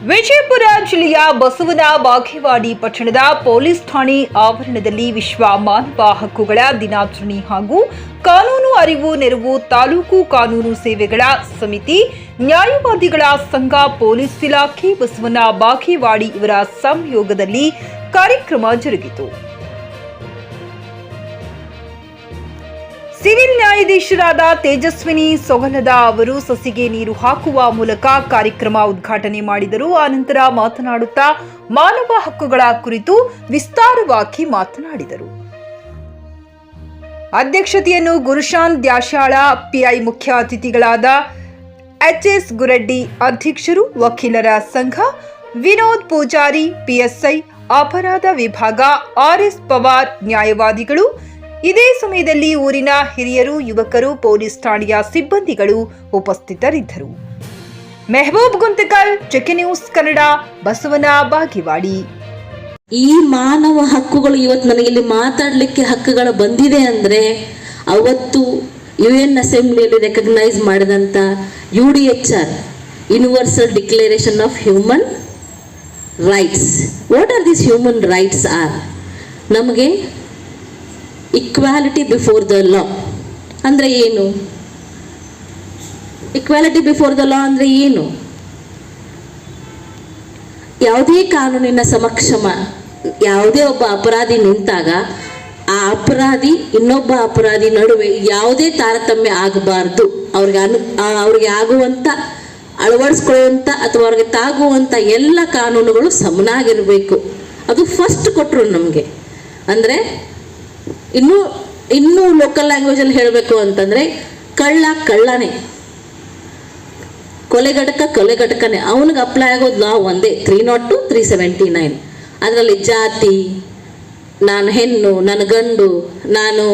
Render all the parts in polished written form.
ವಿಜಯಪುರ ಜಿಲ್ಲೆಯ ಬಸವನ ಬಾಗೇವಾಡಿ ಪಟ್ಟಣದ ಪೊಲೀಸ್ ಠಾಣೆ ಆವರಣದಲ್ಲಿ ವಿಶ್ವ ಮಾನವ ಹಕ್ಕುಗಳ ದಿನಾಚರಣೆ ಹಾಗೂ ಕಾನೂನು ಅರಿವು ನೆರವು ತಾಲೂಕು ಕಾನೂನು ಸೇವೆಗಳ ಸಮಿತಿ ನ್ಯಾಯವಾದಿಗಳ ಸಂಘ ಪೊಲೀಸ್ ಇಲಾಖೆ ಬಸವನ ಬಾಗೇವಾಡಿ ಇವರ ಸಂಯೋಗದಲ್ಲಿ ಕಾರ್ಯಕ್ರಮ ಜರುಗಿತು. ಸಿವಿಲ್ ನ್ಯಾಯಾಧೀಶರಾದ ತೇಜಸ್ವಿನಿ ಸೊಗಲದ ಅವರು ಸಸಿಗೆ ನೀರು ಹಾಕುವ ಮೂಲಕ ಕಾರ್ಯಕ್ರಮ ಉದ್ಘಾಟನೆ ಮಾಡಿದರು. ಆನಂತರ ಮಾತನಾಡುತ್ತಾ ಮಾನವ ಹಕ್ಕುಗಳ ಕುರಿತು ವಿಸ್ತಾರವಾಗಿ ಮಾತನಾಡಿದರು. ಅಧ್ಯಕ್ಷತೆಯನ್ನು ಗುರುಶಾಂತ್ ದ್ಯಾಶಾಳ, ಪಿಐ ಮುಖ್ಯ ಅತಿಥಿಗಳಾದ ಎಚ್ಎಸ್ ಗುರೆಡ್ಡಿ ಅಧ್ಯಕ್ಷರು, ವಕೀಲರ ಸಂಘ ವಿನೋದ್ ಪೂಜಾರಿ, ಪಿಎಸ್ಐ ಅಪರಾಧ ವಿಭಾಗ ಆರ್ಎಸ್ ಪವಾರ್ ನ್ಯಾಯವಾದಿಗಳು. ಇದೇ ಸಮಯದಲ್ಲಿ ಊರಿನ ಹಿರಿಯರು, ಯುವಕರು, ಪೊಲೀಸ್ ಠಾಣೆಯ ಸಿಬ್ಬಂದಿಗಳು ಉಪಸ್ಥಿತರಿದ್ದರು. Mehboob Guntakal, check news Kannada, Basavana Bagewadi. ಈ ಮಾನವ ಹಕ್ಕುಗಳು ಇವತ್ತು ನನಗೆ ಇಲ್ಲಿ ಮಾತಾಡಲಿಕ್ಕೆ ಹಕ್ಕುಗಳು ಬಂದಿದೆ ಅಂದ್ರೆ ಅವತ್ತು UN ಅಸೆಂಬ್ಲಿಯಲ್ಲಿ ರೆಕಗ್ನೈಸ್ ಮಾಡಿದಂತ UDHR universal declaration of human rights. What are this human rights R? ನಮಗೆ ಇಕ್ವಾಲಿಟಿ ಬಿಫೋರ್ ದ ಲಾ ಅಂದ್ರೆ ಏನು? ಇಕ್ವಾಲಿಟಿ ಬಿಫೋರ್ ದ ಲಾ ಅಂದ್ರೆ ಏನು? ಯಾವುದೇ ಕಾನೂನಿನ ಸಮಕ್ಷಮ ಯಾವುದೇ ಒಬ್ಬ ಅಪರಾಧಿ ನಿಂತಾಗ ಆ ಅಪರಾಧಿ ಇನ್ನೊಬ್ಬ ಅಪರಾಧಿ ನಡುವೆ ಯಾವುದೇ ತಾರತಮ್ಯ ಆಗಬಾರ್ದು. ಅವ್ರಿಗೆ ಆಗುವಂತ ಅಳವಡಿಸ್ಕೊಳ್ಳುವಂತ ಅಥವಾ ಅವ್ರಿಗೆ ತಾಗುವಂತ ಎಲ್ಲ ಕಾನೂನುಗಳು ಸಮನಾಗಿರ್ಬೇಕು. ಅದು ಫಸ್ಟ್ ಕೊಟ್ಟರು ನಮಗೆ. ಅಂದ್ರೆ ಇನ್ನೂ ಲೋಕಲ್ ಲ್ಯಾಂಗ್ವೇಜ್ ಅಲ್ಲಿ ಹೇಳಬೇಕು ಅಂತಂದ್ರೆ ಕಳ್ಳನೇ, ಕೊಲೆಗಡಕನೇ, ಅವನಿಗೆ ಅಪ್ಲೈ ಆಗೋದು ಲಾ ಒಂದೇ, 302, 379. ಅದರಲ್ಲಿ ಜಾತಿ, ನಾನು ಹೆಣ್ಣು, ನಾನು ಗಂಡು, ನಾನು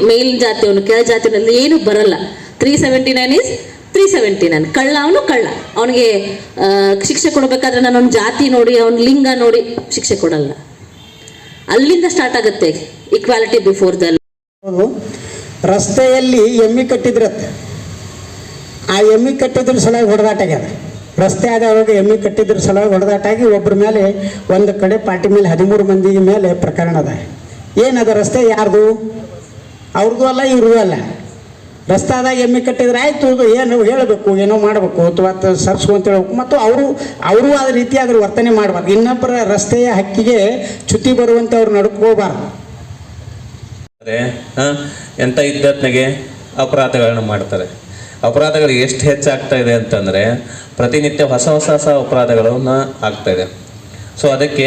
ಮೇಲಿನ ಜಾತಿಯವನು, ಕೆಳ ಜಾತಿಯವನಲ್ಲಿ ಏನು ಬರಲ್ಲ. 379 ಇಸ್ 379. ಕಳ್ಳ ಅವನಿಗೆ ಶಿಕ್ಷೆ ಕೊಡಬೇಕಾದ್ರೆ ನಾನು ಅವನ ಜಾತಿ ನೋಡಿ, ಅವನ ಲಿಂಗ ನೋಡಿ ಶಿಕ್ಷೆ ಕೊಡಲ್ಲ. ಅಲ್ಲಿಂದ ಸ್ಟಾರ್ಟ್ ಆಗುತ್ತೆ ಈಕ್ವಾಲಿಟಿ ಬಿಫೋರ್ ದ ಲಾ. ರಸ್ತೆಯಲ್ಲಿ ಎಮ್ಮಿ ಕಟ್ಟಿದ್ರತ್ತೆ, ಆ ಎಮ್ಮಿ ಕಟ್ಟಿದ್ರ ಸಲುವಾಗಿ ಹೊಡೆದಾಟ ಆಗ್ಯದ. ರಸ್ತೆ ಆದವಾಗ ಎಮ್ಮಿ ಕಟ್ಟಿದ್ರ ಸಲುವಾಗಿ ಹೊಡೆದಾಟ ಆಗಿ ಒಬ್ಬರ ಮೇಲೆ ಒಂದು ಕಡೆ ಪಾರ್ಟಿ ಮೇಲೆ 13 ಮಂದಿ ಮೇಲೆ ಪ್ರಕರಣ ಅದ. ಏನದ ರಸ್ತೆ ಯಾರ್ದು? ಅವ್ರದ್ದು ಅಲ್ಲ, ಇವ್ರದ್ದು ಅಲ್ಲ. ರಸ್ತಾದಾಗ ಎಮ್ಮಿ ಕಟ್ಟಿದ್ರೆ ಆಯಿತು, ಏನು ಹೇಳಬೇಕು, ಏನೋ ಮಾಡಬೇಕು ಅಥವಾ ಸರ್ಸ್ಕೊಂತ ಹೇಳ್ಬೇಕು. ಮತ್ತು ಅವರು ಅದ ರೀತಿ ಅದ್ರ ವರ್ತನೆ ಮಾಡಬಾರ್ದು. ಇನ್ನೊಬ್ಬರ ರಸ್ತೆಯ ಹಕ್ಕಿಗೆ ಚ್ಯುತಿ ಬರುವಂತೆ ಅವ್ರು ನಡ್ಕೋಬಾರ್ದು. ಎಂತ ಇದ್ದತ್ನಾಗೆ ಅಪರಾಧಗಳನ್ನ ಮಾಡ್ತಾರೆ. ಅಪರಾಧಗಳು ಎಷ್ಟು ಹೆಚ್ಚಾಗ್ತಾ ಇದೆ ಅಂತಂದರೆ ಪ್ರತಿನಿತ್ಯ ಹೊಸ ಅಪರಾಧಗಳನ್ನ ಆಗ್ತಾ ಇದೆ. ಸೊ ಅದಕ್ಕೆ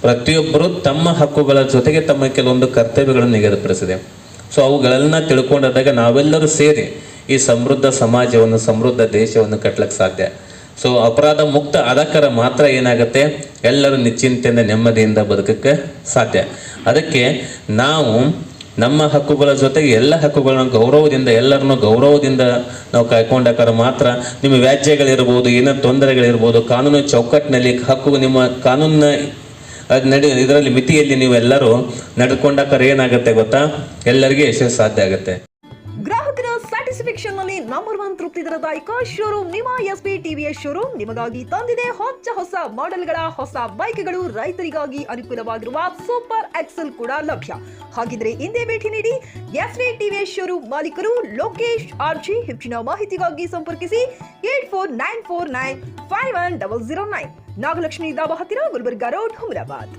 ಪ್ರತಿಯೊಬ್ಬರು ತಮ್ಮ ಹಕ್ಕುಗಳ ಜೊತೆಗೆ ತಮ್ಮ ಕೆಲವೊಂದು ಕರ್ತವ್ಯಗಳನ್ನು ನಿಗದಿಪಡಿಸಿದೆ. ಸೊ ಅವುಗಳನ್ನ ತಿಳ್ಕೊಂಡಾಗ ನಾವೆಲ್ಲರೂ ಸೇರಿ ಈ ಸಮೃದ್ಧ ಸಮಾಜವನ್ನು, ಸಮೃದ್ಧ ದೇಶವನ್ನು ಕಟ್ಟಲಿಕ್ಕೆ ಸಾಧ್ಯ. ಸೊ ಅಪರಾಧ ಮುಕ್ತ ಆದಕ್ಕರ ಮಾತ್ರ ಏನಾಗುತ್ತೆ, ಎಲ್ಲರೂ ನಿಶ್ಚಿಂತೆಯಿಂದ ನೆಮ್ಮದಿಯಿಂದ ಬದುಕಕ್ಕೆ ಸಾಧ್ಯ. ಅದಕ್ಕೆ ನಾವು ನಮ್ಮ ಹಕ್ಕುಗಳ ಜೊತೆಗೆ ಎಲ್ಲ ಹಕ್ಕುಗಳನ್ನ ಗೌರವದಿಂದ, ಎಲ್ಲರನ್ನು ಗೌರವದಿಂದ ನಾವು ಕಾಯ್ಕೊಂಡಾಕಾರ ಮಾತ್ರ ನಿಮ್ಮ ವ್ಯಾಜ್ಯಗಳಿರ್ಬೋದು, ಏನೋ ತೊಂದರೆಗಳಿರ್ಬೋದು, ಕಾನೂನು ಚೌಕಟ್ಟಿನಲ್ಲಿ ನಿಮ್ಮ ಕಾನೂನಿನ ಇದರಲ್ಲಿ ಮಿತಿಯಲ್ಲಿ ನೀವೆಲ್ಲರೂ ನಡ್ಕೊಂಡಾಕಾರ ಏನಾಗುತ್ತೆ ಗೊತ್ತಾ, ಎಲ್ಲರಿಗೂ ಯಶಸ್ಸು ಸಾಧ್ಯ ಆಗುತ್ತೆ. ಗ್ರಾಹಕರ ಸ್ಯಾಟಿಸ್ಫ್ಯಾಕ್ಷನ್ ನಲ್ಲಿ ನಂಬರ್ 1 ತೃಪ್ತಿ ದರದಾಯಕ ಶೋರೂಮ್ ನಿಮ್ಮ SP TVS ಶೋರೂಮ್ ನಿಮಗಾಗಿ ತಂದಿದೆ ಹೊಸ ಮಾಡೆಲ್ಗಳ ಹೊಸ ಬೈಕ್ಗಳು. ರೈತರಿಗಾಗಿ ಅನುಕೂಲವಾಗಿರುವ ಸೂಪರ್ ಎಕ್ಸೆಲ್ ಕೂಡ ಲಭ್ಯ. ಹಾಗಿದ್ರೆ ಹಿಂದೆ ಭೇಟಿ ನೀಡಿ SP TVS ಶೋರೂಮ್ ಮಾಲೀಕರು ಲೋಕೇಶ್ RG. ಹೆಚ್ಚಿನ ಮಾಹಿತಿಗಾಗಿ ಸಂಪರ್ಕಿಸಿ 8494951009. ನಾಗಲಕ್ಷ್ಮಿ ದಾಬಾ ಹತ್ತಿರ, ಗುಲ್ಬರ್ಗಾ ರೋಡ್, ಹುಮರಾಬಾದ್.